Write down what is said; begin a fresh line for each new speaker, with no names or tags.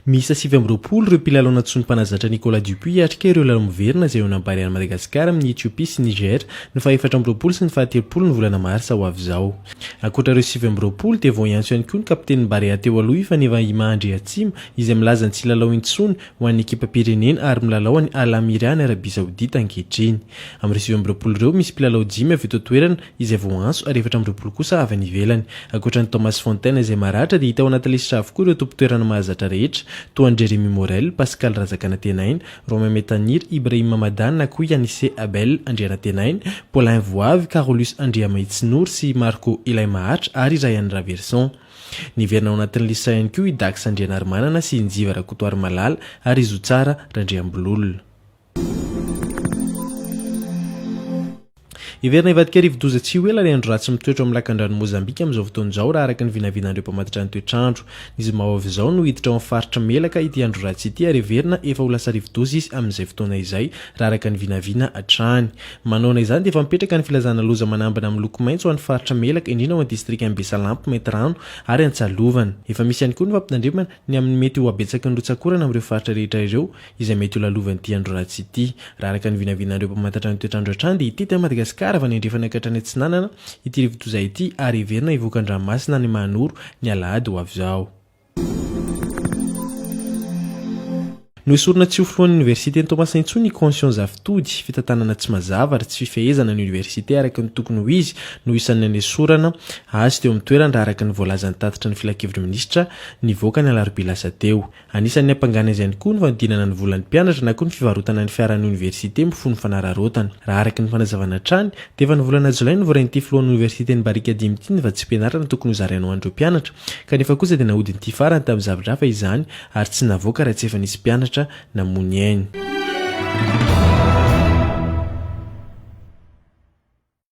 Misa 7 ireo mpilalao natsoa ny mpanazatra Nicolas Dupuis hiatrika ireo lalao miverina izay eo anambarian'i Madagasikara amin'ny Ethiopia sy Niger ny faha 14 sy ny faha 13 ny volana Marsa ho avy izao. Ankoatra ireo 7 dia vao iantso ihany koa ny kapiteny Barea teo aloha fa neva Imandry Atsimo izay milaza ny tsy lalao intsony ho an'ny ekipa pirenena ary milalao any Al Amiran Arabia Saodita ankehitriny. Amin'ireo 7 ireo misy mpilalao 5 avy eto toerana izay vao antso ary 14 kosa avy any ivelany. Ankoatra ny Thomas Fontaine izay maratra dia hita ao anaty lisitra avokoa ireo tompon-toerana mahazatra rehetra toa ny Jérémy Morel, Pascal Razakanatenaina, Romain Metanir, Ibrahim Mamadane na koa Yanissé Abel Andrianatenaina, Paulin Voavy, Carolus Andriamaitsinor sy Marco Ilay Mahatra ary Ryan Raverson. Niverina ao anatin'ny lisitra ihany koa i Dax Andrianarimanana sy Njiva Rakotoary Malala ary Zotsara Randriambololona. Iverina ivadika rivo-doza tsy ho ela ilay andro ratsy mitoetra amin'ny lakan-drano Mozambika amin'izao fotoana izao raha araka ny vinavinan'ireo mpamatotra ny toetrandro. Izy mao avy izao no hiditra ao amin'ny faritra Melaka ity andro ratsy ity ary Iverina efa ho lasa rivo-doza izy amin'izay fotoana izay raha araka ny vinavina hatrany. Manao izany dia efa mipetraka ny filazana loza manambana amin'ny loko maitso ho an'ny faritra Melaka indrindra ao an-distrika Ambesalampo, Maintirano ary Antsalovana. Efa misy ihany koa ny fampitandremana ny amin'ny mety ho abetsaky ny rotsakorana amin'ireo faritra rehetra ireo izay mety ho lalovan'ny ity andro ratsy ity. Raha araka ny vinavinan'ireo mpamatotra ny toetrandro hatrany dia ity Madagasikara avy nendrefa niankatrany Atsinanana ity rivo-doza ity ary Iverina ivoaka an-dranomasina ny Manoro ny Alahady ho avy izao. No esorina tsy ho filohan'ny Université Thomas Saintso ny Conscience Zaftody fitantanana tsy mazava ary tsy fifehezana ny université araka ny tokony ho izy no isan'ny esorana azy teo amin'ny toerana raha araka ny voalazan'ny tatitra ny filakevitra minisitra nivoaka ny alarobia lasa teo. Anisan'ny hampangana azy ihany koa ny fandinana ny volan'ny mpianatra na koa ny fivarotana ny fiaran'ny université mifono fanararotana. Raha araka ny fanazavana hatrany dia efa ny volana Jolay no voaren'ity filohan'ny université ny Barika Dimy ity ny vatsy mpianarana tokony ho zaraina ho an'ireo mpianatra kanefa kosa dia nahodiny ity farany tamin'ny zavatra hafa izany ary tsy navoaka raha tsy efa nisy mpianatra namony ainy.